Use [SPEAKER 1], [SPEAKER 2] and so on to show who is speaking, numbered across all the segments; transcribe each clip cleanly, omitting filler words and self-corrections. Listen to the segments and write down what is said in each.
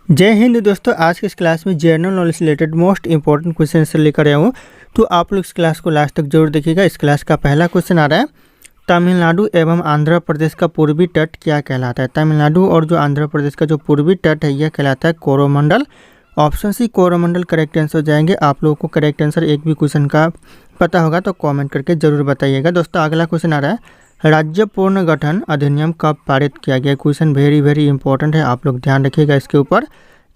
[SPEAKER 1] जय हिंद दोस्तों। आज की इस क्लास में जनरल नॉलेज से रिलेटेड मोस्ट इंपॉर्टेंट क्वेश्चन से लेकर आया हूँ, तो आप लोग इस क्लास को लास्ट तक जरूर देखिएगा। इस क्लास का पहला क्वेश्चन आ रहा है, तमिलनाडु एवं आंध्र प्रदेश का पूर्वी तट क्या कहलाता है। तमिलनाडु और जो आंध्र प्रदेश का जो पूर्वी तट है यह कहलाता है Coromandel. Option C Coromandel correct answer हो जाएंगे। आप लोगों को करेक्ट आंसर एक भी क्वेश्चन का पता होगा तो कॉमेंट करके जरूर बताइएगा। दोस्तों अगला क्वेश्चन आ रहा है, राज्य पुनर्गठन अधिनियम कब पारित किया गया। क्वेश्चन वेरी इंपॉर्टेंट है, आप लोग ध्यान रखिएगा इसके ऊपर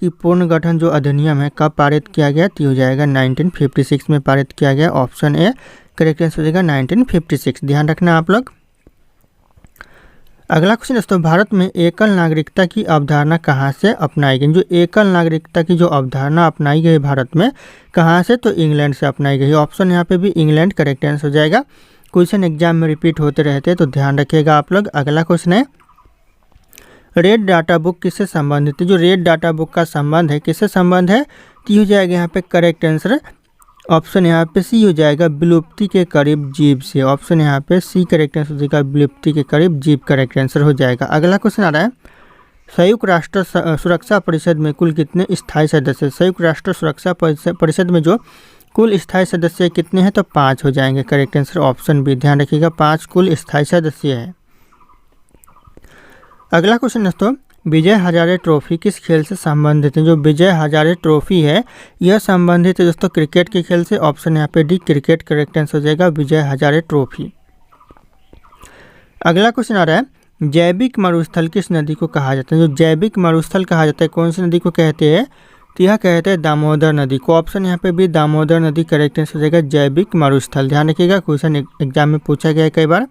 [SPEAKER 1] कि पुनर्गठन जो अधिनियम है कब पारित किया गया, तो हो जाएगा 1956 में पारित किया गया। ऑप्शन ए करेक्ट आंसर हो जाएगा 1956, ध्यान रखना आप लोग। अगला क्वेश्चन दोस्तों, भारत में एकल नागरिकता की अवधारणा कहाँ से अपनाई गई। जो एकल नागरिकता की जो अवधारणा अपनाई गई भारत में कहाँ से, तो इंग्लैंड से अपनाई गई। ऑप्शन यहाँ पे भी इंग्लैंड करेक्ट आंसर हो जाएगा। क्वेश्चन एग्जाम में रिपीट होते रहते हैं तो ध्यान रखिएगा आप लोग। अगला क्वेश्चन है, रेड डाटा बुक किससे संबंधित है। जो रेड डाटा बुक का संबंध है किससे संबंध है, तो हो जाएगा यहाँ पे करेक्ट आंसर। ऑप्शन यहाँ पे सी हो जाएगा, विलुप्ति के करीब जीव से। ऑप्शन यहाँ पे सी करेक्ट आंसर हो जाएगा, विलुप्ति के करीब जीव करेक्ट आंसर हो जाएगा। अगला क्वेश्चन आ रहा है, संयुक्त राष्ट्र सुरक्षा परिषद में कुल कितने स्थायी सदस्य। संयुक्त राष्ट्र सुरक्षा परिषद में जो कुल स्थायी सदस्य कितने हैं, तो 5 हो जाएंगे। करेक्ट आंसर ऑप्शन बी, ध्यान रखिएगा 5 कुल स्थायी सदस्य है। अगला क्वेश्चन दोस्तों, विजय हजारे ट्रॉफी किस खेल से संबंधित है। जो विजय हजारे ट्रॉफी है यह संबंधित है दोस्तों क्रिकेट के खेल से। ऑप्शन यहाँ पे डी क्रिकेट करेक्ट आंसर हो जाएगा, विजय हजारे ट्रॉफी। अगला क्वेश्चन आ रहा है, जैविक मरुस्थल किस नदी को कहा जाता है। जो जैविक मरुस्थल कहा जाता है कौन सी नदी को कहते हैं, तो यह कहते हैं दामोदर नदी को। ऑप्शन यहाँ पे भी दामोदर नदी करेक्ट आंसर हो जाएगा, जैविक मरुस्थल। ध्यान रखिएगा, क्वेश्चन एग्जाम में पूछा गया है कई बार।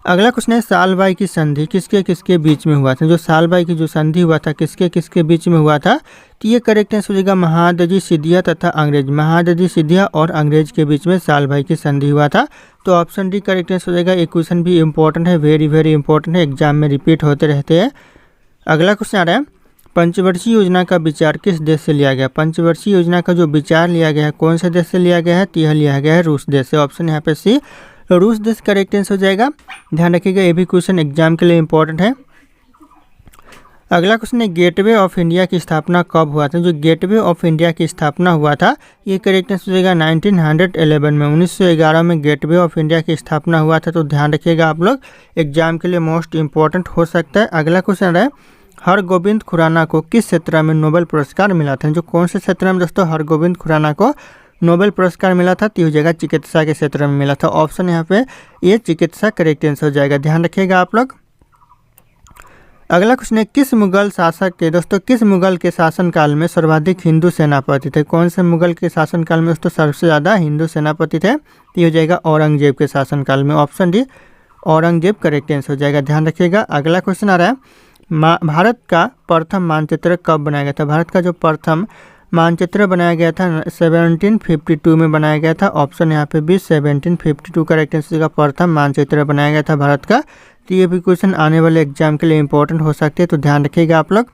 [SPEAKER 1] अगला क्वेश्चन है, सालबाई की संधि किसके किसके बीच में हुआ था। जो सालबाई की जो संधि हुआ था किसके किसके बीच में हुआ था, तो ये करेक्ट आंसर हो जाएगा महादजी सिंधिया तथा अंग्रेज। महादजी सिंधिया और अंग्रेज के बीच में सालबाई की संधि हुआ था। तो ऑप्शन डी करेक्ट आंसर हो जाएगा। एक क्वेश्चन भी इंपॉर्टेंट है, वेरी इंपॉर्टेंट है, एग्जाम में रिपीट होते रहते हैं। अगला क्वेश्चन आ रहा है, पंचवर्षीय योजना का विचार किस देश से लिया गया। पंचवर्षीय योजना का जो विचार लिया गया है कौन से देश से लिया गया है, तो यह लिया गया है रूस देश से। ऑप्शन यहाँ पे सी रूस देश करेक्ट आंसर हो जाएगा। ध्यान रखिएगा, ये भी क्वेश्चन एग्जाम के लिए इंपॉर्टेंट है। अगला क्वेश्चन है, गेटवे ऑफ इंडिया की स्थापना कब हुआ था। जो गेटवे ऑफ इंडिया की स्थापना हुआ था ये करेक्ट आंसर हो जाएगा 1911 में। 1911 में गेटवे ऑफ इंडिया की स्थापना हुआ था। तो ध्यान रखिएगा आप लोग, एग्जाम के लिए मोस्ट इंपॉर्टेंट हो सकता है। अगला क्वेश्चन है, हरगोविंद खुराना को किस क्षेत्र में नोबेल पुरस्कार मिला था। जो कौन से क्षेत्र में दोस्तों हरगोविंद खुराना को नोबेल पुरस्कार मिला था, तो हो जाएगा चिकित्सा के क्षेत्र में मिला था। ऑप्शन यहाँ पे ये चिकित्सा करेक्ट आंसर हो जाएगा, ध्यान रखिएगा आप लोग। अगला क्वेश्चन है, किस मुगल शासक के दोस्तों किस मुगल के शासनकाल में सर्वाधिक हिंदू सेनापति थे। कौन से मुगल के शासनकाल में दोस्तों सबसे ज़्यादा हिंदू सेनापति थे, तो हो जाएगा औरंगजेब के शासनकाल में। Option D Aurangzeb correct answer हो जाएगा, ध्यान रखिएगा। अगला क्वेश्चन आ रहा है, भारत का प्रथम मानचित्र कब बनाया गया था। भारत का जो प्रथम मानचित्र बनाया गया था 1752 में बनाया गया था। ऑप्शन यहाँ पे भी 1752 करेक्ट आंसर का प्रथम मानचित्र बनाया गया था भारत का। तो ये भी क्वेश्चन आने वाले एग्जाम के लिए इंपॉर्टेंट हो सकते हैं, तो ध्यान रखिएगा आप लोग।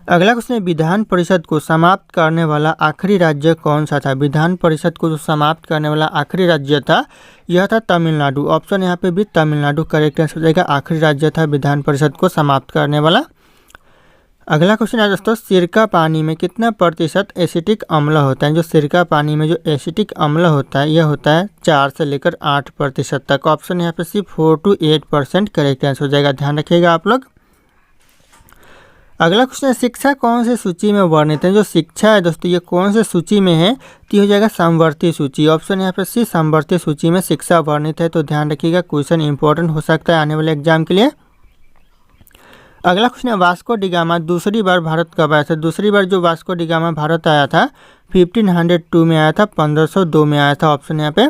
[SPEAKER 1] अगला क्वेश्चन है, विधान परिषद को समाप्त करने वाला आखिरी राज्य कौन सा था। विधान परिषद को जो समाप्त करने वाला आखिरी राज्य था यह था तमिलनाडु। ऑप्शन यहाँ पे भी तमिलनाडु करेक्ट आंसर हो जाएगा, आखिरी राज्य था विधान परिषद को समाप्त करने वाला। अगला क्वेश्चन है दोस्तों, सिरका पानी में कितना प्रतिशत एसिटिक अम्ल होता है। जो सिरका पानी में जो एसिटिक अम्ल होता है यह होता है 4 से लेकर 8% तक। ऑप्शन यहाँ पे सिर्फ 4 to 8% करेक्ट आंसर हो जाएगा, ध्यान रखिएगा आप लोग। अगला क्वेश्चन है, शिक्षा कौन से सूची में वर्णित है। जो शिक्षा है दोस्तों ये कौन से सूची में है, तो हो जाएगा समवर्ती सूची। ऑप्शन यहाँ पे सी समवर्ती सूची में शिक्षा वर्णित है। तो ध्यान रखिएगा, क्वेश्चन इंपॉर्टेंट हो सकता है आने वाले एग्जाम के लिए। अगला क्वेश्चन है, वास्को डिगामा दूसरी बार भारत कब आया था। दूसरी बार जो वास्को डिगामा भारत आया था 1502 में आया था, 1502 में आया था। ऑप्शन यहाँ पे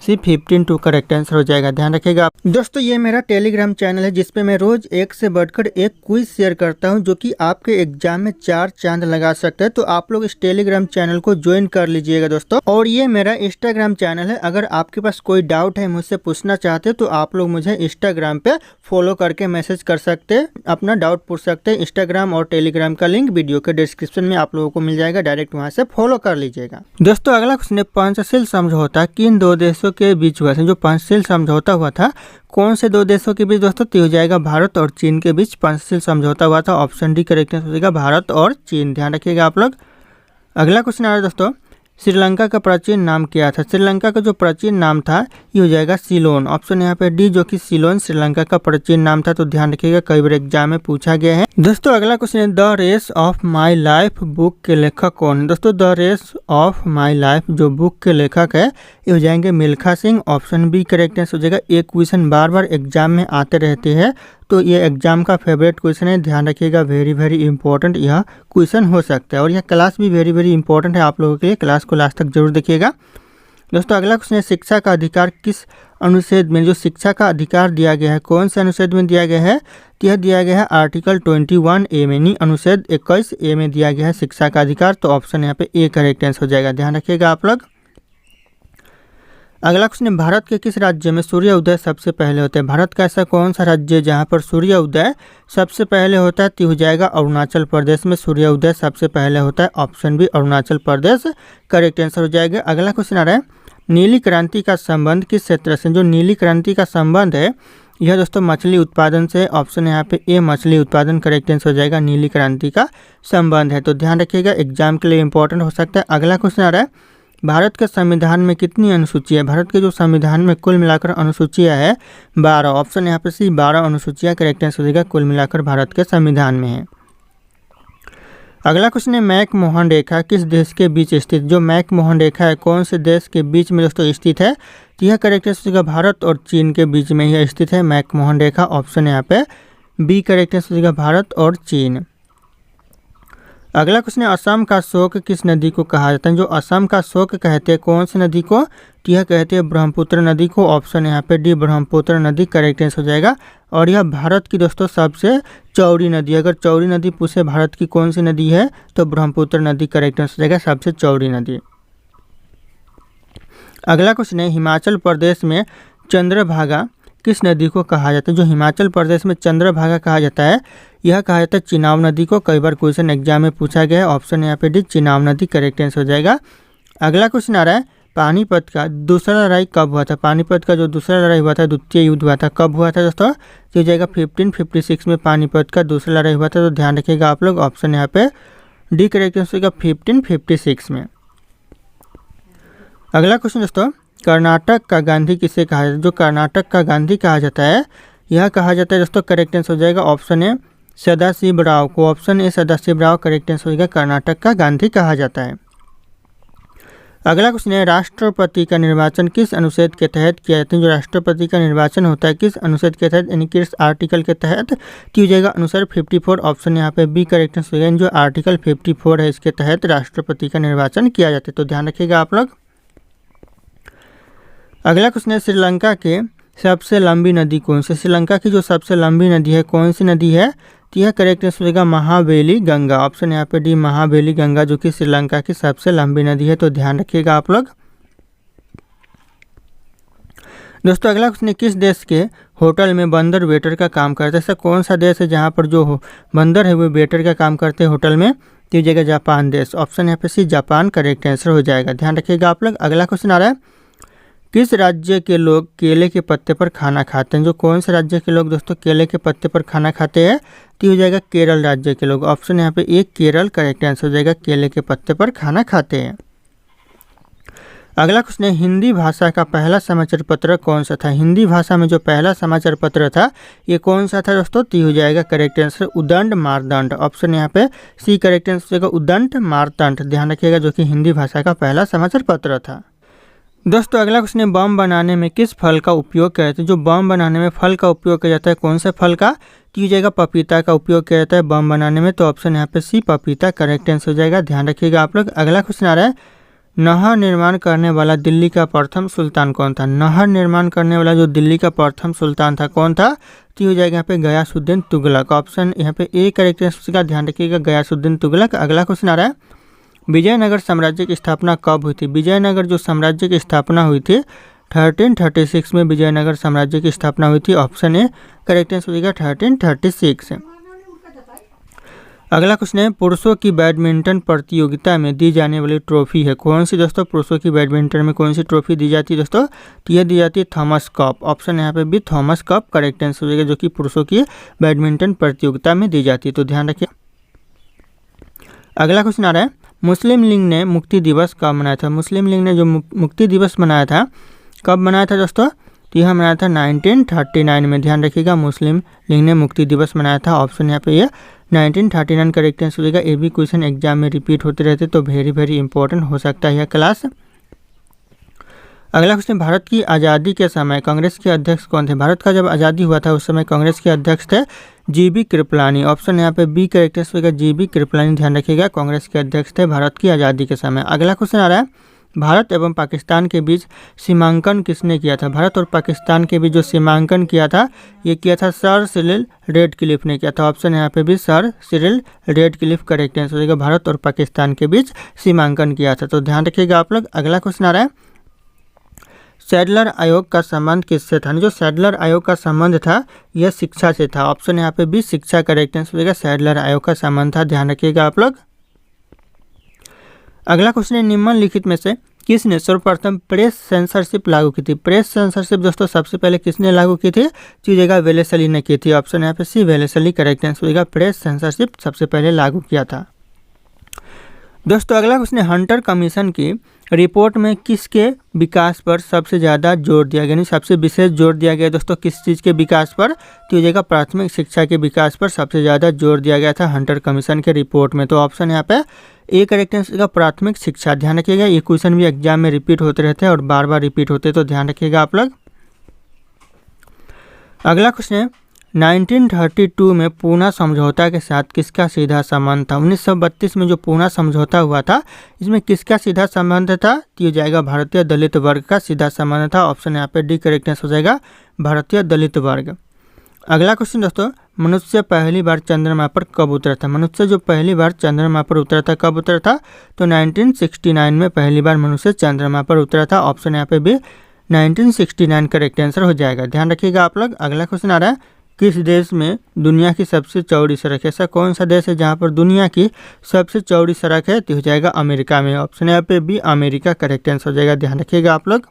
[SPEAKER 1] सी 15 करेक्ट आंसर हो जाएगा, ध्यान रखिएगा। दोस्तों ये मेरा टेलीग्राम चैनल है जिसपे मैं रोज एक से बढ़कर एक क्विज शेयर करता हूं जो कि आपके एग्जाम में 4 चांद लगा सकता है। तो आप लोग इस टेलीग्राम चैनल को ज्वाइन कर लीजिएगा दोस्तों। और ये मेरा इंस्टाग्राम चैनल है, अगर आपके पास कोई डाउट है मुझसे पूछना चाहते हैं तो आप लोग मुझे इंस्टाग्राम पे फॉलो करके मैसेज कर सकते हैं, अपना डाउट पूछ सकते हैं। इंस्टाग्राम और टेलीग्राम का लिंक वीडियो के डिस्क्रिप्शन में आप लोगों को मिल जाएगा, डायरेक्ट वहाँ से फॉलो कर लीजिएगा। दोस्तों अगला क्वेश्चन है, पंचशील समझौता किन 2 देशों देशों के बीच हुआ था, जो पंचशील समझौता हुआ था कौन से दो देशों के बीच दोस्तों, तो हो जाएगा भारत और चीन के बीच पंचशील समझौता हुआ था। ऑप्शन डी करेक्ट आंसर हो जाएगा भारत और चीन, ध्यान रखिएगा आप लोग। अगला क्वेश्चन आ रहा है दोस्तों, श्रीलंका का प्राचीन नाम क्या था। श्रीलंका का जो प्राचीन नाम था ये हो जाएगा सिलोन। ऑप्शन यहाँ पे डी, जो कि सिलोन श्रीलंका का प्राचीन नाम था, तो ध्यान रखिएगा कई बार एग्जाम में पूछा गया है। दोस्तों अगला क्वेश्चन है, the race of my life book के लेखक कौन है। दोस्तों the race of my life जो बुक के लेखक है ये हो जाएंगे Milkha Singh. Option B correct answer हो जाएगा। एक क्वेश्चन बार बार एग्जाम में आते रहते हैं, तो ये एग्जाम का फेवरेट क्वेश्चन है, ध्यान रखिएगा, वेरी वेरी इंपॉर्टेंट यह क्वेश्चन हो सकता है। और यह क्लास भी वेरी वेरी इंपॉर्टेंट है आप लोगों के लिए, क्लास को लास्ट तक जरूर देखिएगा। दोस्तों अगला क्वेश्चन है, शिक्षा का अधिकार किस अनुच्छेद में, जो शिक्षा का अधिकार दिया गया है कौन से अनुच्छेद में दिया गया है, तो यह दिया गया है आर्टिकल 21A में, नहीं अनुच्छेद 21A में दिया गया है शिक्षा का अधिकार। तो ऑप्शन यहाँ पे ए करेक्ट आंसर हो जाएगा, ध्यान रखिएगा आप लोग। अगला क्वेश्चन है, भारत के किस राज्य में सूर्य उदय सबसे पहले होता है। भारत का ऐसा कौन सा राज्य है जहाँ पर सूर्य उदय सबसे पहले होता है, तो हो जाएगा अरुणाचल प्रदेश में सूर्य उदय सबसे पहले होता है। Option B Arunachal Pradesh correct answer हो जाएगा। अगला क्वेश्चन आ रहा है, नीली क्रांति का संबंध किस क्षेत्र से। जो नीली क्रांति का संबंध है यह दोस्तों मछली उत्पादन से। ऑप्शन यहाँ पे ए मछली उत्पादन करेक्ट आंसर हो जाएगा, नीली क्रांति का संबंध है, तो ध्यान रखिएगा एग्जाम के लिए इंपॉर्टेंट हो सकता है। अगला क्वेश्चन आ रहा है, भारत के संविधान में कितनी अनुसूचियाँ। भारत के जो संविधान में कुल मिलाकर अनुसूचियाँ है 12। ऑप्शन यहाँ पे सी 12 अनुसूचियाँ करेक्ट आंसर हो जाएगा, कुल मिलाकर भारत के संविधान में है। अगला क्वेश्चन है, मैक मोहन रेखा किस देश के बीच स्थित। जो मैक मोहन रेखा है कौन से देश के बीच में दोस्तों स्थित है, तो यह करेक्ट आंसर हो जाएगा भारत और चीन के बीच में यह स्थित है मैक मोहन रेखा। ऑप्शन यहाँ पे बी करेक्ट आंसर हो जाएगा भारत और चीन। अगला क्वेश्चन है, असम का शोक किस नदी को कहा जाता है। जो असम का शोक कहते हैं कौन सी नदी को, तो यह कहते हैं ब्रह्मपुत्र नदी को। ऑप्शन यहाँ पे डी ब्रह्मपुत्र नदी करेक्ट आंसर हो जाएगा। और यह भारत की दोस्तों सबसे चौड़ी नदी, अगर चौड़ी नदी पूछे भारत की कौन सी नदी है तो ब्रह्मपुत्र नदी करेक्ट आंसर हो जाएगा, सबसे चौड़ी नदी। अगला क्वेश्चन है, हिमाचल प्रदेश में चंद्रभागा किस नदी को कहा जाता है। जो हिमाचल प्रदेश में चंद्रभागा कहा जाता है यह कहा जाता है चिनाब नदी को। कई बार क्वेश्चन एग्जाम में पूछा गया है। ऑप्शन यहाँ पे डी चिनाब नदी करेक्ट आंसर हो जाएगा। अगला क्वेश्चन आ रहा है, पानीपत का दूसरा लड़ाई कब हुआ था। पानीपत का जो दूसरा लड़ाई हुआ था, द्वितीय युद्ध हुआ था, कब हुआ था दोस्तों, तो हो जाएगा 1556 में पानीपत का दूसरा लड़ाई हुआ था, तो ध्यान रखिएगा आप लोग। ऑप्शन यहाँ पे डी करेक्ट आंसर होगा 1556 में। अगला क्वेश्चन दोस्तों, कर्नाटक का गांधी किसे कहा जाता है। जो कर्नाटक का गांधी कहा जाता है यह कहा जाता है दोस्तों करेक्ट आंसर हो जाएगा ऑप्शन ए सदाशिव राव को। Option A Sadashiv Rao correct answer हो जाएगा, कर्नाटक का गांधी कहा जाता है। अगला क्वेश्चन है, राष्ट्रपति का निर्वाचन किस अनुच्छेद के तहत किया जाता है। जो राष्ट्रपति का निर्वाचन होता है किस अनुच्छेद के तहत, यानी किस आर्टिकल के तहत, तो हो जाएगा अनुसार 54। ऑप्शन यहाँ पे बी करेक्ट आंसर हो जाएगा, जो आर्टिकल 54 है इसके तहत राष्ट्रपति का निर्वाचन किया जाता है, तो ध्यान रखिएगा आप लोग। अगला क्वेश्चन है, श्रीलंका के सबसे लंबी नदी कौन सी। श्रीलंका की जो सबसे लंबी नदी है कौन सी नदी है, तो यह करेक्ट आंसर होगा महाबेली गंगा। ऑप्शन यहाँ पे डी महाबेली गंगा, जो कि श्रीलंका की सबसे लंबी नदी है, तो ध्यान रखिएगा आप लोग। दोस्तों अगला क्वेश्चन है, किस देश के होटल में बंदर वेटर का काम करता है। ऐसा कौन सा देश है जहाँ पर जो बंदर है वो वेटर का काम करते हैं होटल में, तो जगह जापान देश। ऑप्शन यहाँ पे सी जापान करेक्ट आंसर हो जाएगा, ध्यान रखिएगा आप लोग। अगला क्वेश्चन आ रहा है, किस राज्य के लोग केले के पत्ते पर खाना खाते हैं। जो कौन से राज्य के लोग दोस्तों केले के पत्ते पर खाना खाते हैं, तो हो जाएगा केरल राज्य के लोग। ऑप्शन यहाँ पे एक केरल करेक्ट आंसर हो जाएगा, केले के पत्ते पर खाना खाते हैं। अगला क्वेश्चन है, हिंदी भाषा का पहला समाचार पत्र कौन सा था। हिंदी भाषा में जो पहला समाचार पत्र था ये कौन सा था दोस्तों, तो हो जाएगा करेक्ट आंसर उदंड मारदंड। ऑप्शन यहाँ पे सी करेक्ट आंसर हो जाएगा उदंड मारदंड, ध्यान रखिएगा, जो कि हिंदी भाषा का पहला समाचार पत्र था। दोस्तों अगला क्वेश्चन है, बम बनाने में किस फल का उपयोग किया जाता है। जो बम बनाने में फल का उपयोग किया जाता है कौन से फल का, तो हो जाएगा पपीता का उपयोग किया जाता है बम बनाने में, तो ऑप्शन यहाँ पे सी पपीता करेक्ट आंसर हो जाएगा, ध्यान रखिएगा आप लोग। अगला क्वेश्चन आ रहा है, नहर निर्माण करने वाला दिल्ली का प्रथम सुल्तान कौन था। नहर निर्माण करने वाला जो दिल्ली का प्रथम सुल्तान था कौन था, तो हो जाएगा यहाँ पे गयासुद्दीन तुगलक। ऑप्शन यहाँ पे ए करेक्ट आंसर का, ध्यान रखिएगा गयासुद्दीन तुगलक। अगला क्वेश्चन आ रहा है, विजयनगर साम्राज्य की स्थापना कब हुई थी। विजयनगर जो साम्राज्य की स्थापना हुई थी 1336 में विजयनगर साम्राज्य की स्थापना हुई थी। ऑप्शन ए करेक्ट आंसर हो जाएगा 1336। अगला क्वेश्चन है पुरुषों की बैडमिंटन प्रतियोगिता में दी जाने वाली ट्रॉफी है कौन सी दोस्तों? पुरुषों की बैडमिंटन में कौन सी ट्रॉफी दी जाती है दोस्तों? तो यह दी जाती है थॉमस कप। ऑप्शन यहाँ पे भी थॉमस कप करेक्ट आंसर हो जाएगा, जो कि पुरुषों की बैडमिंटन प्रतियोगिता में दी जाती है, तो ध्यान रखिए। अगला क्वेश्चन आ रहा है मुस्लिम लीग ने मुक्ति दिवस कब मनाया था? मुस्लिम लीग ने जो मुक्ति दिवस मनाया था कब मनाया था दोस्तों? तो यह मनाया था 1939 में। ध्यान रखिएगा, मुस्लिम लीग ने मुक्ति दिवस मनाया था। ऑप्शन यहाँ पे ये 1939 करेक्ट आंसर हो जाएगा। ये भी क्वेश्चन एग्जाम में रिपीट होते रहते, तो वेरी इंपॉर्टेंट हो सकता है यह क्लास। अगला क्वेश्चन, भारत की आज़ादी के समय कांग्रेस के अध्यक्ष कौन थे? भारत का जब आज़ादी हुआ था उस समय कांग्रेस के अध्यक्ष थे जीबी कृपलानी। ऑप्शन यहाँ पे बी करेक्ट आंसर होगा, जीबी कृपलानी। ध्यान रखिएगा, कांग्रेस के अध्यक्ष थे भारत की आज़ादी के समय। अगला क्वेश्चन आ रहा है भारत एवं पाकिस्तान के बीच सीमांकन किसने किया था? भारत और पाकिस्तान के बीच जो सीमांकन किया था ये किया था सर सिरिल रेडक्लिफ ने किया था। ऑप्शन यहाँ पे भी sir Cyril Radcliffe correct answer हो जाएगा। भारत और पाकिस्तान के बीच सीमांकन किया था, तो ध्यान रखिएगा आप लोग। अगला क्वेश्चन आ रहा है सैडलर आयोग का संबंध किससे था? जो सैडलर आयोग का संबंध था यह शिक्षा से था। ऑप्शन यहाँ पे भी शिक्षा करेक्ट आंसर हो जाएगा। सैडलर आयोग का संबंध था, ध्यान रखिएगा आप लोग। अगला क्वेश्चन है निम्नलिखित में से किसने सर्वप्रथम प्रेस सेंसरशिप लागू की थी? प्रेस सेंसरशिप दोस्तों सबसे पहले किसने लागू की थी? चीजेगा वेलेस्ली ने की थी। ऑप्शन यहाँ पे सी वेलेस्ली करेक्ट आंसर होगा। प्रेस सेंसरशिप सबसे पहले लागू किया था। दोस्तों अगला क्वेश्चन है हंटर कमीशन की रिपोर्ट में किसके विकास पर सबसे ज़्यादा जोर दिया गया, यानी सबसे विशेष जोर दिया गया दोस्तों किस चीज़ के विकास पर? तो हो जाएगा प्राथमिक शिक्षा के विकास पर सबसे ज़्यादा जोर दिया गया था हंटर कमीशन के रिपोर्ट में। तो ऑप्शन यहाँ पे ए करेक्ट आंसर का प्राथमिक शिक्षा। ध्यान रखिएगा, ये क्वेश्चन भी एग्जाम में रिपीट होते रहते हैं और बार बार रिपीट होते हैं, तो ध्यान रखिएगा आप लोग। अगला क्वेश्चन है 1932 में पूना समझौता के साथ किसका सीधा संबंध था? 1932 में जो पूना समझौता हुआ था इसमें किसका सीधा संबंध था? तो ये जाएगा भारतीय दलित वर्ग का सीधा संबंध था। ऑप्शन यहाँ पे डी करेक्ट आंसर हो जाएगा, भारतीय दलित वर्ग। अगला क्वेश्चन दोस्तों, मनुष्य पहली बार चंद्रमा पर कब उतरा था? मनुष्य जो पहली बार चंद्रमा पर उतरा था कब उतरा था? तो 1969 में पहली बार मनुष्य चंद्रमा पर उतरा था। ऑप्शन यहाँ पे भी 1969 करेक्ट आंसर हो जाएगा, ध्यान रखिएगा आप लोग। अगला क्वेश्चन आ रहा है किस देश में दुनिया की सबसे चौड़ी सड़क है? ऐसा कौन सा देश है जहाँ पर दुनिया की सबसे चौड़ी सड़क है? तो हो जाएगा अमेरिका में। ऑप्शन यहाँ पे भी अमेरिका करेक्ट आंसर हो जाएगा, ध्यान रखिएगा आप लोग।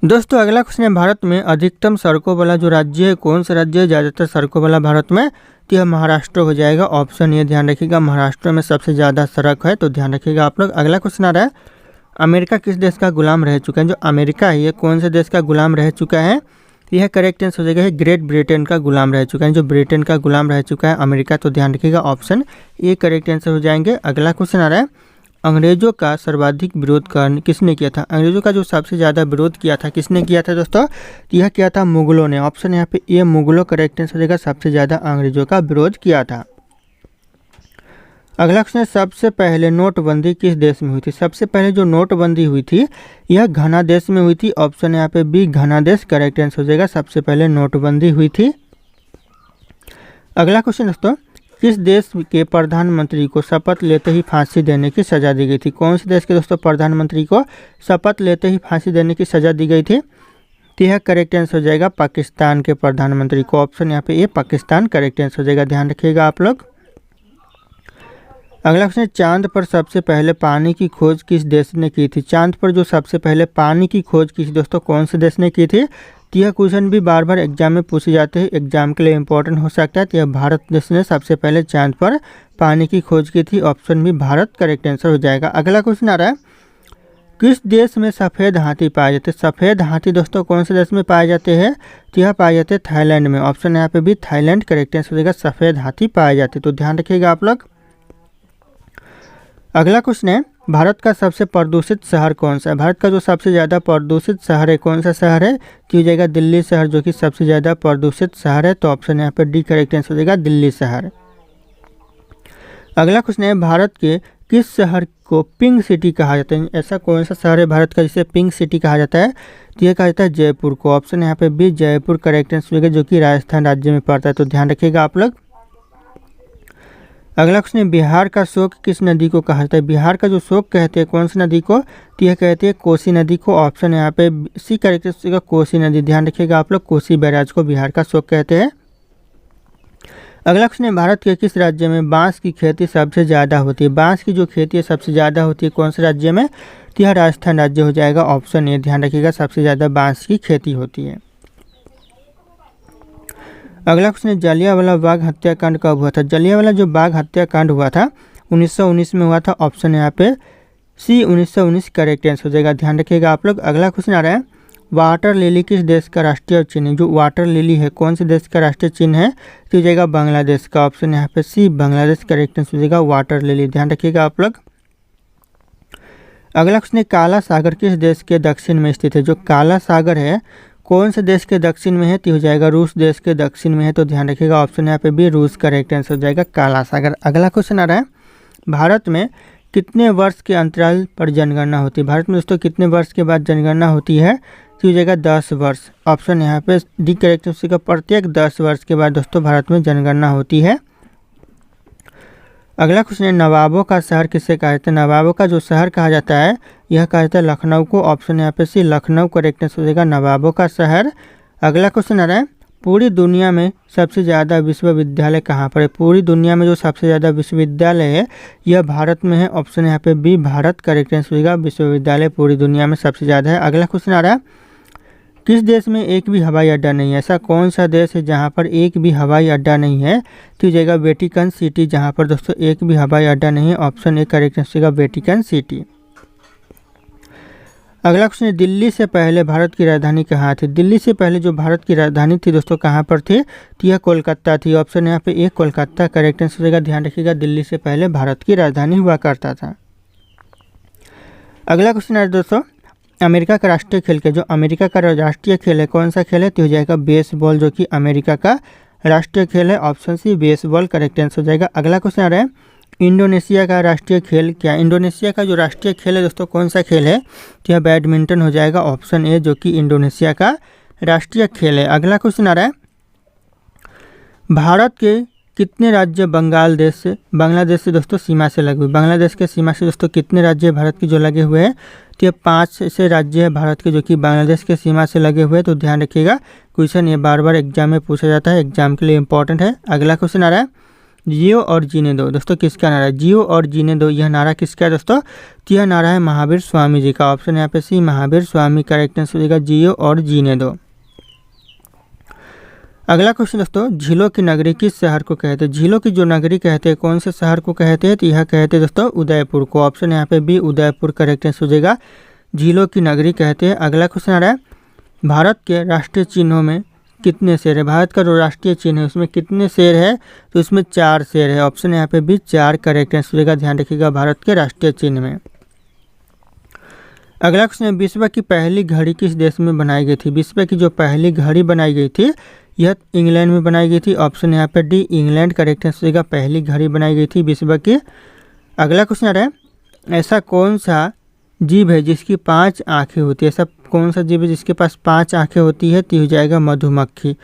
[SPEAKER 1] दोस्तों अगला क्वेश्चन है भारत में अधिकतम सड़कों वाला जो राज्य है कौन सा राज्य है ज़्यादातर सड़कों वाला भारत में? तो यह महाराष्ट्र हो जाएगा। ऑप्शन ये ध्यान रखिएगा, महाराष्ट्र में सबसे ज़्यादा सड़क है, तो ध्यान रखिएगा आप लोग। अगला क्वेश्चन आ रहा है अमेरिका किस देश का गुलाम रह चुका है? जो अमेरिका है ये कौन से देश का गुलाम रह चुका है? यह करेक्ट आंसर हो जाएगा है ग्रेट ब्रिटेन का गुलाम रह चुका है। जो ब्रिटेन का गुलाम रह चुका है अमेरिका, तो ध्यान रखिएगा ऑप्शन ए करेक्ट आंसर हो जाएंगे। अगला क्वेश्चन आ रहा है अंग्रेजों का सर्वाधिक विरोध किसने किया था? अंग्रेजों का जो सबसे ज़्यादा विरोध किया था किसने किया था दोस्तों? तो यह किया था मुगलों ने। ऑप्शन यहाँ पे ए मुगलों करेक्ट आंसर हो जाएगा, सबसे ज़्यादा अंग्रेजों का विरोध किया था। अगला क्वेश्चन, सबसे पहले नोटबंदी किस देश में हुई थी? सबसे पहले जो नोटबंदी हुई थी यह घना देश में हुई थी। ऑप्शन यहाँ पे बी घना देश करेक्ट आंसर हो जाएगा, सबसे पहले नोटबंदी हुई थी। अगला क्वेश्चन दोस्तों, किस देश के प्रधानमंत्री को शपथ लेते ही फांसी देने की सजा दी गई थी? कौन से देश के दोस्तों प्रधानमंत्री को शपथ लेते ही फांसी देने की सजा दी गई थी? तो यह करेक्ट आंसर हो जाएगा पाकिस्तान के प्रधानमंत्री को। ऑप्शन यहाँ पे ये पाकिस्तान करेक्ट आंसर हो जाएगा, ध्यान रखिएगा आप लोग। अगला क्वेश्चन, चांद पर सबसे पहले पानी की खोज किस देश ने की थी? चांद पर जो सबसे पहले पानी की खोज की थी दोस्तों कौन से देश ने की थी? तो यह क्वेश्चन भी बार बार एग्जाम में पूछे जाते हैं, एग्जाम के लिए इंपॉर्टेंट हो सकता है। तो यह भारत देश ने सबसे पहले चांद पर पानी की खोज की थी। ऑप्शन भी भारत करेक्ट आंसर हो जाएगा। अगला क्वेश्चन आ रहा है किस देश में सफ़ेद हाथी पाए जाते हैं? सफ़ेद हाथी दोस्तों कौन से देश में पाए जाते हैं? तो यह पाए जाते हैं थाईलैंड में। ऑप्शन यहाँ पे भी थाईलैंड करेक्ट आंसर हो जाएगा, सफ़ेद हाथी पाए जाते, तो ध्यान रखिएगा आप लोग। अगला क्वेश्चन है भारत का सबसे प्रदूषित शहर कौन सा है? भारत का जो सबसे ज़्यादा प्रदूषित शहर है कौन सा शहर है? तो हो जाएगा दिल्ली शहर, जो कि सबसे ज़्यादा प्रदूषित शहर है। तो ऑप्शन यहाँ पर डी करेक्ट आंसर हो जाएगा, दिल्ली शहर। अगला क्वेश्चन है भारत के किस शहर को पिंक सिटी कहा जाता है? ऐसा कौन सा शहर है भारत का जिसे पिंक सिटी कहा जाता है? तो यह कहा जाता है जयपुर को। ऑप्शन यहाँ पे भी जयपुर करेक्ट आंसर हो जाएगा, जो कि राजस्थान राज्य में पड़ता है, तो ध्यान रखिएगा आप लोग। अगला क्वेश्चन है बिहार का शोक किस नदी को कहा जाता है? बिहार का जो शोक कहते हैं कौन सी नदी को? तो यह कहते हैं कोसी नदी को। ऑप्शन यहाँ पे सी करेक्ट आंसर कोसी नदी, ध्यान रखिएगा आप लोग, कोसी बैराज को बिहार का शोक कहते हैं। अगला क्वेश्चन है, भारत के किस राज्य में बांस की खेती सबसे ज़्यादा होती है? बांस की जो खेती है सबसे ज़्यादा होती है कौन से राज्य में? तो यह राजस्थान राज्य हो जाएगा, ऑप्शन ए। ध्यान रखिएगा, सबसे ज़्यादा बांस की खेती होती है। अगला क्वेश्चन है, जलियांवाला बाग हत्याकांड कब हुआ था? जलियांवाला जो बाग हत्याकांड हुआ था 1919 में हुआ था, ऑप्शन यहाँ पे सी 1919 करेक्ट आंसर हो जाएगा। ध्यान रखिएगा आप लोग। अगला क्वेश्चन आ रहा है, वाटर लिली किस देश का राष्ट्रीय चिन्ह है? जो वाटर लिली है कौन से देश का राष्ट्रीय चिन्ह है? तो हो जाएगा बांग्लादेश का, ऑप्शन यहाँ पे सी बांग्लादेश करेक्ट आंसर हो जाएगा, वाटर लिली। ध्यान रखिएगा आप लोग। अगला क्वेश्चन है, काला सागर किस देश के दक्षिण में स्थित है? जो काला सागर है कौन से देश के दक्षिण में है? तो हो जाएगा रूस देश के दक्षिण में है, तो ध्यान रखिएगा ऑप्शन यहाँ पे भी रूस करेक्ट आंसर हो जाएगा, काला सागर। अगला क्वेश्चन आ रहा है, भारत में कितने वर्ष के अंतराल पर जनगणना होती है? भारत में दोस्तों कितने वर्ष के बाद जनगणना होती है? तो हो जाएगा 10 वर्ष, ऑप्शन यहाँ पे डी करेक्ट आंसर का, प्रत्येक 10 वर्ष के बाद दोस्तों भारत में जनगणना होती है। अगला क्वेश्चन है, नवाबों का शहर किसे कहा जाता है? नवाबों का जो शहर कहा जाता है यह कहा जाता है लखनऊ को, ऑप्शन यहाँ पे सी लखनऊ करेक्ट आंसर हो जाएगा, नवाबों का शहर। अगला क्वेश्चन आ रहा है, पूरी दुनिया में सबसे ज़्यादा विश्वविद्यालय कहाँ पर है? पूरी दुनिया में जो सबसे ज़्यादा विश्वविद्यालय है यह भारत में है, ऑप्शन यहाँ पे बी भारत करेक्ट आंसर हो जाएगा, विश्वविद्यालय पूरी दुनिया में सबसे ज़्यादा है। अगला क्वेश्चन आ रहा है, किस देश में एक भी हवाई अड्डा नहीं है? ऐसा कौन सा देश है जहां पर एक भी हवाई अड्डा नहीं है? तो हो जाएगा वेटिकन सिटी, जहां पर दोस्तों एक भी हवाई अड्डा नहीं है, ऑप्शन ए करेक्ट आंसर होगा वेटिकन सिटी। अगला क्वेश्चन है, दिल्ली से पहले भारत की राजधानी कहाँ थी? दिल्ली से पहले जो भारत की राजधानी थी दोस्तों कहाँ पर थी? तो यह कोलकाता थी, ऑप्शन यहाँ पे एक कोलकाता करेक्ट आंसर होगा। ध्यान रखिएगा, दिल्ली से पहले भारत की राजधानी हुआ करता था। अगला क्वेश्चन है दोस्तों, अमेरिका का राष्ट्रीय खेल क्या? जो अमेरिका का राष्ट्रीय खेल है कौन सा खेल है? तो हो जाएगा बेसबॉल, जो कि अमेरिका का राष्ट्रीय खेल है, option C baseball correct answer हो जाएगा। अगला क्वेश्चन आ रहा है, इंडोनेशिया का राष्ट्रीय खेल क्या? इंडोनेशिया का जो राष्ट्रीय खेल है दोस्तों कौन सा खेल है? तो यह बैडमिंटन हो जाएगा, ऑप्शन ए, जो कि इंडोनेशिया का राष्ट्रीय खेल है। अगला क्वेश्चन आ रहा है, भारत के कितने राज्य बांग्लादेश से दोस्तों सीमा से लगे हुए? बांग्लादेश के सीमा से दोस्तों कितने राज्य भारत के जो लगे हुए हैं? तो ये 5 ऐसे राज्य है भारत के जो कि बांग्लादेश के सीमा से लगे हुए हैं, तो ध्यान रखिएगा, क्वेश्चन ये बार बार एग्जाम में पूछा जाता है, एग्जाम के लिए इंपॉर्टेंट है। अगला क्वेश्चन आ रहा है, जियो और जीने दो दोस्तों किसका नारा है? जियो और जीने दो यह नारा किसका है दोस्तों? तो यह नारा है महावीर स्वामी जी का, ऑप्शन यहाँ पे सी महावीर स्वामी करेक्ट आंसर हो जाएगा, जियो और जीने दो। अगला क्वेश्चन दोस्तों, झीलों की नगरी किस शहर को कहते हैं? झीलों की जो नगरी कहते हैं कौन से शहर को कहते हैं? तो यह कहते हैं दोस्तों उदयपुर को, ऑप्शन यहाँ पे बी उदयपुर करेक्ट आंसर हो जाएगा, झीलों की नगरी कहते हैं। अगला क्वेश्चन आ रहा है, भारत के राष्ट्रीय चिन्हों में कितने शेर है? भारत का जो राष्ट्रीय चिन्ह है उसमें कितने शेर है? तो उसमें 4 शेर है, ऑप्शन यहाँ पे भी 4 करेक्ट आंसर हो जाएगा। ध्यान रखिएगा भारत के राष्ट्रीय चिन्ह में। अगला क्वेश्चन है, विश्व की पहली घड़ी किस देश में बनाई गई थी? विश्व की जो पहली घड़ी बनाई गई थी यह इंग्लैंड में बनाई गई थी, ऑप्शन यहाँ पे डी इंग्लैंड करेक्ट आंसर हो जाएगा, पहली घड़ी बनाई गई थी विश्व की। अगला क्वेश्चन आ रहा है, ऐसा कौन सा जीव है जिसकी 5 आँखें होती है? ऐसा कौन सा जीव है जिसके पास 5 आँखें होती है? तो हो जाएगा मधुमक्खी,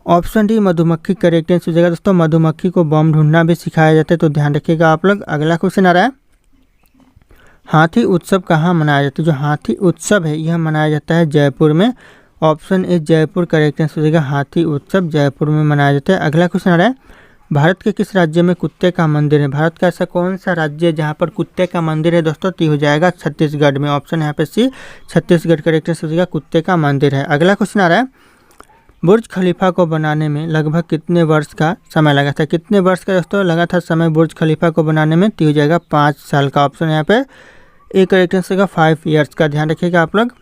[SPEAKER 1] ऑप्शन डी मधुमक्खी करेक्ट आंसर हो जाएगा। दोस्तों मधुमक्खी को बम ढूंढना भी सिखाया जाता है, तो ध्यान रखिएगा आप लोग। अगला क्वेश्चन आ रहा है, हाथी उत्सव कहाँ मनाया जाता है? जो हाथी उत्सव है यह मनाया जाता है जयपुर में, option A Jaipur correct answer हो जाएगा, हाथी उत्सव जयपुर में मनाया जाता है। अगला क्वेश्चन आ रहा है, भारत के किस राज्य में कुत्ते का मंदिर है? भारत का ऐसा कौन सा राज्य है जहाँ पर कुत्ते का मंदिर है दोस्तों? तो हो जाएगा छत्तीसगढ़ में, ऑप्शन यहाँ पे सी छत्तीसगढ़ करेक्ट आंसर हो जाएगा, कुत्ते का मंदिर है। अगला क्वेश्चन आ रहा है, बुर्ज खलीफा को बनाने में लगभग कितने वर्ष का समय लगा था? कितने वर्ष का दोस्तों लगा था समय बुर्ज खलीफा को बनाने में? तो हो जाएगा 5 साल का, ऑप्शन यहाँ पे ए करेक्ट आंसर होगा 5 ईयर्स का। ध्यान रखिएगा आप लोग।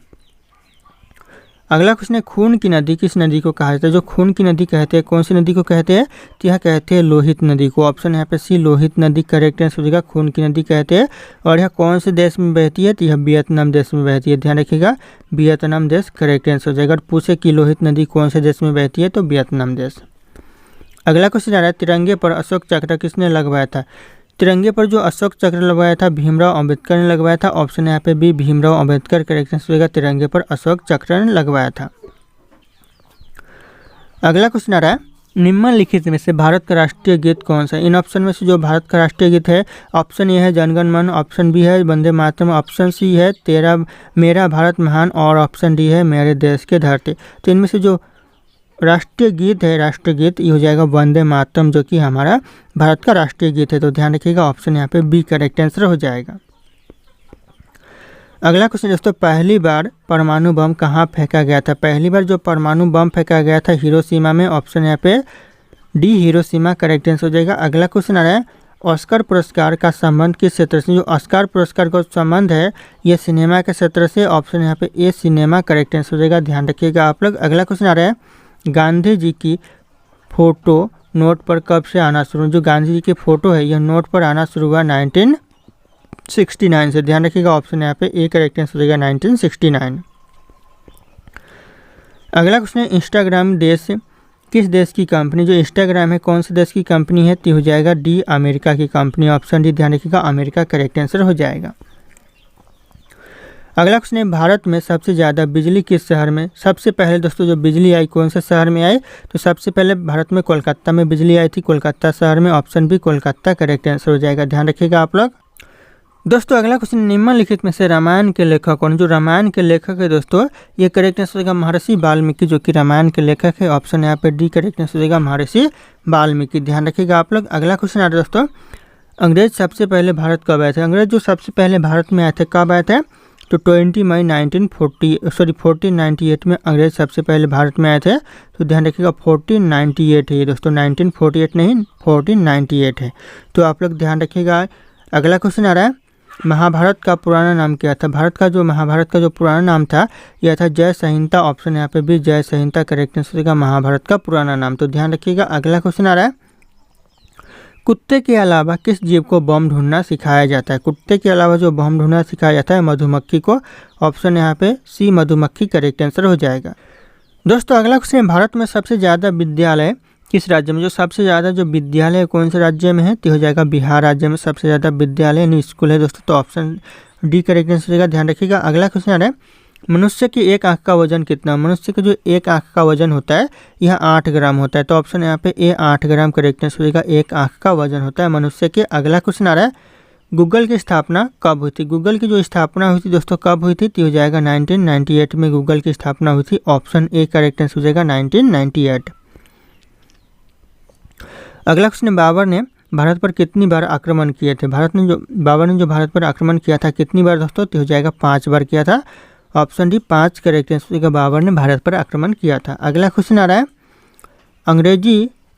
[SPEAKER 1] अगला क्वेश्चन है, खून की नदी किस नदी को कहा जाता है? जो खून की नदी कहते हैं कौन सी नदी को कहते हैं? तो यह कहते हैं लोहित नदी को, ऑप्शन यहाँ पे सी लोहित नदी करेक्ट आंसर हो जाएगा, खून की नदी कहते हैं। और यह कौन से देश में बहती है? तो यह वियतनाम देश में बहती है, ध्यान रखिएगा, वियतनाम देश करेक्ट आंसर हो जाएगा। अगर पूछे कि लोहित नदी कौन से देश में बहती है तो वियतनाम देश। अगला क्वेश्चन आ रहा है, तिरंगे पर अशोक चक्र किसने लगवाया था? तिरंगे पर जो अशोक चक्र लगवाया था भीमराव अंबेडकर ने लगवाया था, ऑप्शन यहाँ पे भी भीमराव अंबेडकर करेक्ट आंसर होगा, तिरंगे पर अशोक चक्र ने लगवाया था। अगला क्वेश्चन आ रहा है, निम्नलिखित में से भारत का राष्ट्रीय गीत कौन सा है? इन ऑप्शन में से जो भारत का राष्ट्रीय गीत है, ऑप्शन ए है जनगण मन, ऑप्शन बी है वंदे मातरम, ऑप्शन सी है तेरा मेरा भारत महान और ऑप्शन डी है मेरे देश के धरती। तो इनमें से जो राष्ट्रीय गीत है, राष्ट्रीय गीत ये हो जाएगा वंदे मातरम, जो कि हमारा भारत का राष्ट्रीय गीत है। तो ध्यान रखिएगा ऑप्शन यहाँ पे बी करेक्ट आंसर हो जाएगा। अगला क्वेश्चन दोस्तों, पहली बार परमाणु बम कहाँ फेंका गया था? पहली बार जो परमाणु बम फेंका गया था हिरोशिमा में, ऑप्शन यहाँ पे डी हिरोशिमा करेक्ट आंसर हो जाएगा। अगला क्वेश्चन आ रहा है, ऑस्कर पुरस्कार का संबंध किस क्षेत्र से? जो ऑस्कर पुरस्कार का संबंध है ये सिनेमा के क्षेत्र से, ऑप्शन यहाँ पे ए सिनेमा करेक्ट आंसर हो जाएगा। ध्यान रखिएगा आप लोग। अगला क्वेश्चन आ रहा है, गांधी जी की फोटो नोट पर कब से आना शुरू? जो गांधी जी की फोटो है यह नोट पर आना शुरू हुआ 1969 से। ध्यान रखिएगा ऑप्शन यहाँ पे ए करेक्ट आंसर हो जाएगा 1969। अगला क्वेश्चन है, इंस्टाग्राम देश किस देश की कंपनी? जो इंस्टाग्राम है कौन से देश की कंपनी है? तो हो जाएगा डी अमेरिका की कंपनी, ऑप्शन डी ध्यान रखिएगा अमेरिका करेक्ट आंसर हो जाएगा। अगला क्वेश्चन है, भारत में सबसे ज़्यादा बिजली किस शहर में? सबसे पहले दोस्तों जो बिजली आई कौन से शहर में आई? तो सबसे पहले भारत में कोलकाता में बिजली आई थी, कोलकाता शहर में, option B Kolkata correct answer हो जाएगा। ध्यान रखिएगा आप लोग। दोस्तों अगला क्वेश्चन, निम्नलिखित में से रामायण के लेखक कौन? जो रामायण के लेखक है दोस्तों ये करेक्ट आंसर हो जाएगा महर्षि वाल्मीकि, जो कि रामायण के लेखक है, ऑप्शन यहाँ पे डी करेक्ट आंसर हो जाएगा महर्षि वाल्मीकि। ध्यान रखिएगा आप लोग। अगला क्वेश्चन आ रहा है दोस्तों, अंग्रेज सबसे पहले भारत कब आए थे? अंग्रेज जो सबसे पहले भारत में आए थे कब आए थे? तो 20 मई 1498 में अंग्रेज सबसे पहले भारत में आए थे। तो ध्यान रखिएगा 1498 है ये दोस्तों, 1948 नहीं 1498 है। तो आप लोग ध्यान रखिएगा। अगला क्वेश्चन आ रहा है, महाभारत का पुराना नाम क्या था? भारत का जो महाभारत का जो पुराना नाम था यह था जय संहिता, ऑप्शन यहाँ पे भी जय संहिता करेक्ट आंसर होगा महाभारत का पुराना नाम। तो ध्यान रखिएगा। अगला क्वेश्चन आ रहा है, कुत्ते के अलावा किस जीव को बम ढूंढना सिखाया जाता है? कुत्ते के अलावा जो बम ढूंढना सिखाया जाता है मधुमक्खी को, ऑप्शन यहाँ पे सी मधुमक्खी करेक्ट आंसर हो जाएगा। दोस्तों अगला क्वेश्चन, भारत में सबसे ज़्यादा विद्यालय किस राज्य में? जो सबसे ज़्यादा जो विद्यालय कौन से राज्य में है? तो हो जाएगा बिहार राज्य में सबसे ज़्यादा विद्यालय यानी स्कूल है दोस्तों, तो ऑप्शन डी करेक्ट आंसर हो जाएगा। ध्यान रखिएगा। अगला क्वेश्चन आ रहा है, मनुष्य की एक आँख का वजन कितना? मनुष्य का जो एक आँख का वजन होता है यह 8 ग्राम होता है, तो ऑप्शन यहाँ पे ए 8 ग्राम करेक्ट आंसर हो जाएगा। एक आँख का वजन होता है मनुष्य के। अगला क्वेश्चन आ रहा है, गूगल की स्थापना कब हुई थी? गूगल की जो स्थापना हुई थी दोस्तों कब हुई थी? तो हो जाएगा 1998 में गूगल की स्थापना हुई थी, ऑप्शन ए करेक्ट आंसर हो जाएगा 1998। अगला क्वेश्चन, बाबर ने भारत पर कितनी बार आक्रमण किए थे? बाबर ने जो भारत पर आक्रमण किया था कितनी बार दोस्तों? तो हो जाएगा 5 बार किया था, ऑप्शन डी 5 करेक्ट आंसर हो जाएगा। बाबर ने भारत पर आक्रमण किया था। अगला क्वेश्चन आ रहा है,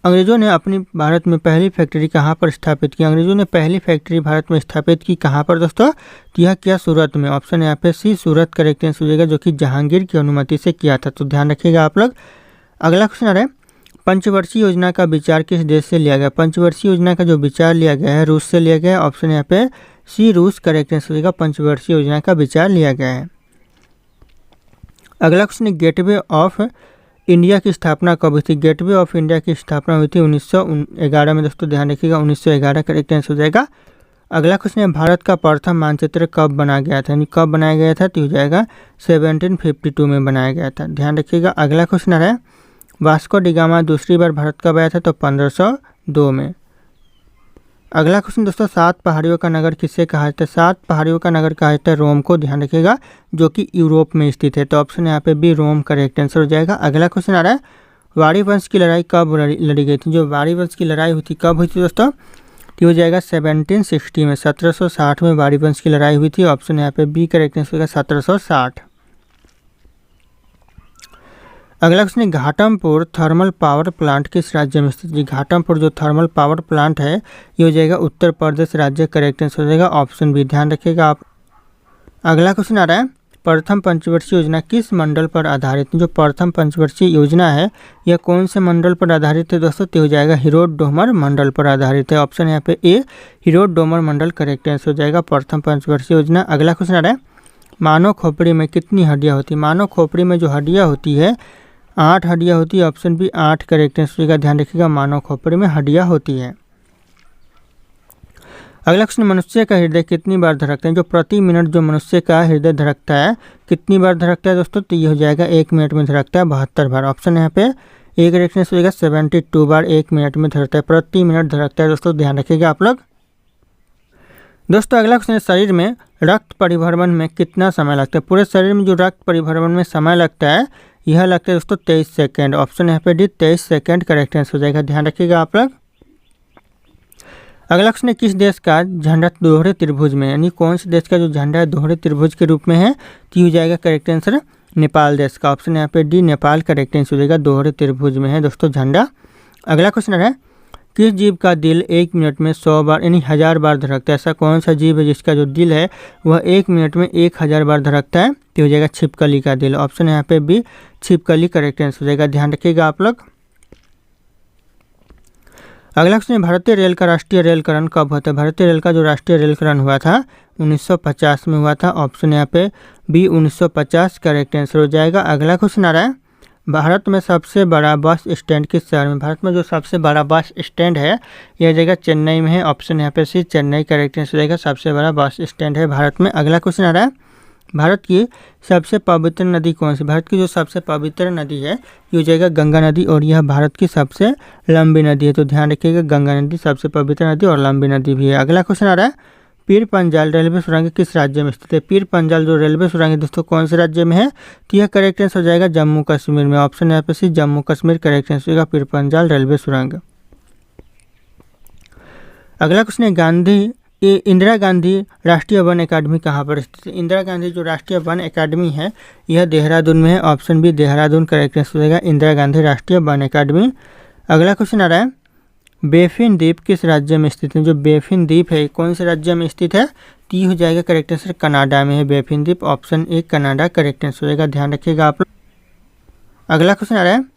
[SPEAKER 1] अंग्रेजों ने अपनी भारत में पहली फैक्ट्री कहाँ पर स्थापित की? अंग्रेजों ने पहली फैक्ट्री भारत में स्थापित की कहाँ पर दोस्तों? तो यह किया सूरत में, ऑप्शन यहाँ पे सी सूरत करेक्ट आंसर हो जाएगा, जो कि जहांगीर की अनुमति से किया था। तो ध्यान रखिएगा आप लोग। अगला क्वेश्चन आ रहा है, पंचवर्षीय योजना का विचार किस देश से लिया गया? पंचवर्षीय योजना का जो विचार लिया गया है रूस से लिया गया है, ऑप्शन यहाँ पे सी रूस करेक्ट आंसर हो जाएगा। पंचवर्षीय योजना का विचार लिया गया है। अगला क्वेश्चन, गेटवे ऑफ इंडिया की स्थापना कब हुई थी? गेटवे ऑफ इंडिया की स्थापना हुई थी 1911 में दोस्तों, ध्यान रखिएगा 1911 करेक्ट आंसर हो जाएगा। अगला क्वेश्चन है, भारत का प्रथम मानचित्र कब बनाया गया था? यानी कब बनाया गया था? तो हो जाएगा 1752 में बनाया गया था, ध्यान रखिएगा। अगला क्वेश्चन आ रहा है, वास्को डी गामा दूसरी बार भारत कब आया था? तो 1502 में। अगला क्वेश्चन दोस्तों, 7 पहाड़ियों का नगर किससे कहा जाता है? 7 पहाड़ियों का नगर कहा जाता है रोम को, ध्यान रखिएगा, जो कि यूरोप में स्थित है, तो ऑप्शन यहाँ पे भी रोम करेक्ट आंसर हो जाएगा। अगला क्वेश्चन आ रहा है, वाड़ी वंश की लड़ाई कब लड़ी गई थी? जो वाड़ी वंश की लड़ाई हुई थी कब हुई थी दोस्तों? तो हो जाएगा 1760 में, 1760 में वाड़ी वंश की लड़ाई हुई थी, ऑप्शन यहाँ पे बी करेक्ट आंसर होगा 1760। अगला question, Ghatampur thermal power plant किस राज्य में स्थित है? घाटमपुर जो थर्मल पावर प्लांट है ये हो जाएगा उत्तर प्रदेश राज्य करेक्ट आंसर हो जाएगा, ऑप्शन बी, ध्यान रखिएगा आप। अगला क्वेश्चन आ रहा है, प्रथम पंचवर्षीय योजना किस मंडल पर आधारित है? जो प्रथम पंचवर्षीय योजना है यह कौन से मंडल पर आधारित है दोस्तों? तो हो जाएगा हिरोड डोमर मंडल पर आधारित है, ऑप्शन यहाँ पे ए हिरोड डोमर मंडल करेक्ट आंसर हो जाएगा प्रथम पंचवर्षीय योजना। अगला क्वेश्चन आ रहा है, मानव खोपड़ी में कितनी हड्डियाँ होती है? मानव खोपड़ी में जो हड्डियाँ होती है 8 हड्डियाँ होती है, ऑप्शन बी 8 करेक्ट आंसर होगा, ध्यान रखिएगा मानव खोपड़ी में हड्डियाँ होती है। अगला क्वेश्चन, मनुष्य का हृदय कितनी बार धड़कता है? जो प्रति मिनट जो मनुष्य का हृदय धड़कता है कितनी बार धड़कता है दोस्तों? तो ये हो जाएगा 1 मिनट में धड़कता है 72 बार, ऑप्शन यहाँ पे एक करेक्ट आंसर होगा 72 बार 1 मिनट में धड़कता है, प्रति मिनट धड़कता है दोस्तों, ध्यान रखिएगा आप लोग। दोस्तों अगला क्वेश्चन, शरीर में रक्त परिभ्रमण में कितना समय लगता है? पूरे शरीर में जो रक्त परिभ्रमण में समय लगता है यह लगता है दोस्तों 23 सेकंड। ऑप्शन यहाँ पे डी 23 सेकंड करेक्ट आंसर हो जाएगा, ध्यान रखिएगा आप लोग। अगला क्वेश्चन है, किस देश का झंडा दोहरे त्रिभुज में, यानी कौन से देश का जो झंडा है दोहरे त्रिभुज के रूप में है, तो हो जाएगा करेक्ट आंसर नेपाल देश का। ऑप्शन यहाँ पे डी नेपाल करेक्ट आंसर हो जाएगा, दोहरे त्रिभुज में है दोस्तों झंडा। अगला क्वेश्चन है, किस जीव का दिल 1 मिनट में 100 बार यानी 1000 बार धड़कता है। ऐसा कौन सा जीव है जिसका जो दिल है वह 1 मिनट में 1000 बार धड़कता है, तो हो जाएगा छिपकली का दिल। ऑप्शन यहाँ पे बी छिपकली करेक्ट आंसर हो जाएगा, ध्यान रखिएगा आप लोग। अगला क्वेश्चन है, भारतीय रेल का राष्ट्रीय रेलकरण कब होता है। भारतीय रेल का जो राष्ट्रीय रेलकरण हुआ था 1950 में हुआ था। ऑप्शन यहाँ पे बी 1950 करेक्ट आंसर हो जाएगा। अगला क्वेश्चन आ रहा है, भारत में सबसे बड़ा बस स्टैंड किस शहर में। भारत में जो सबसे बड़ा बस स्टैंड है यह जगह चेन्नई में है। ऑप्शन यहाँ पे सी चेन्नई करेक्ट आंसर हो जाएगा, सबसे बड़ा बस स्टैंड है भारत में। अगला क्वेश्चन आ रहा है, भारत की सबसे पवित्र नदी कौन सी। भारत की जो सबसे पवित्र नदी है ये हो जाएगा गंगा नदी, और यह भारत की सबसे लंबी नदी है, तो ध्यान रखिएगा गंगा नदी सबसे पवित्र नदी और लंबी नदी भी है। अगला क्वेश्चन आ रहा है, पीर पंजाल रेलवे सुरंग किस राज्य में स्थित है। पीर पंजाल जो रेलवे सुरंग है दोस्तों कौन से राज्य में है, तो यह करेक्ट आंसर हो जाएगा जम्मू कश्मीर में। ऑप्शन यहाँ पे सी जम्मू कश्मीर करेक्ट आंसर होगा, पीर पंजाल रेलवे सुरंग। अगला क्वेश्चन है, इंदिरा गांधी राष्ट्रीय वन अकादमी कहाँ पर स्थित है। इंदिरा गांधी जो राष्ट्रीय वन अकादमी है यह देहरादून में है। Option B Dehradun correct answer हो जाएगा, इंदिरा गांधी राष्ट्रीय वन अकादमी। अगला क्वेश्चन आ रहा है, बेफिन द्वीप किस राज्य में स्थित है। जो बेफिन द्वीप है कौन से राज्य में स्थित है, तो हो जाएगा करेक्ट आंसर कनाडा में है बेफिन द्वीप। Option A Canada correct answer हो जाएगा, ध्यान रखिएगा आप लोग। अगला क्वेश्चन आ रहा है,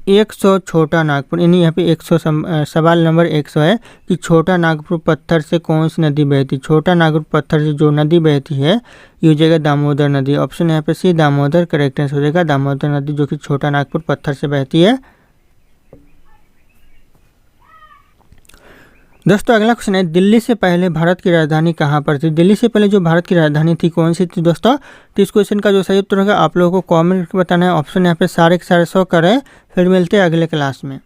[SPEAKER 1] 100 छोटा नागपुर, यानी यहाँ पे 100 सवाल नंबर 100 है कि छोटा नागपुर पत्थर से कौन सी नदी बहती। छोटा नागपुर पत्थर से जो नदी बहती है ये हो जाएगा दामोदर नदी। ऑप्शन यहाँ पे सी दामोदर करेक्ट आंसर हो जाएगा, दामोदर नदी जो कि छोटा नागपुर पत्थर से बहती है। दोस्तों अगला क्वेश्चन है, दिल्ली से पहले भारत की राजधानी कहाँ पर थी। दिल्ली से पहले जो भारत की राजधानी थी कौन सी थी दोस्तों, तो इस क्वेश्चन का जो सही उत्तर होगा आप लोगों को कमेंट करके बताना है। ऑप्शन यहाँ पे सारे के सारे 100 करें। फिर मिलते हैं अगले क्लास में।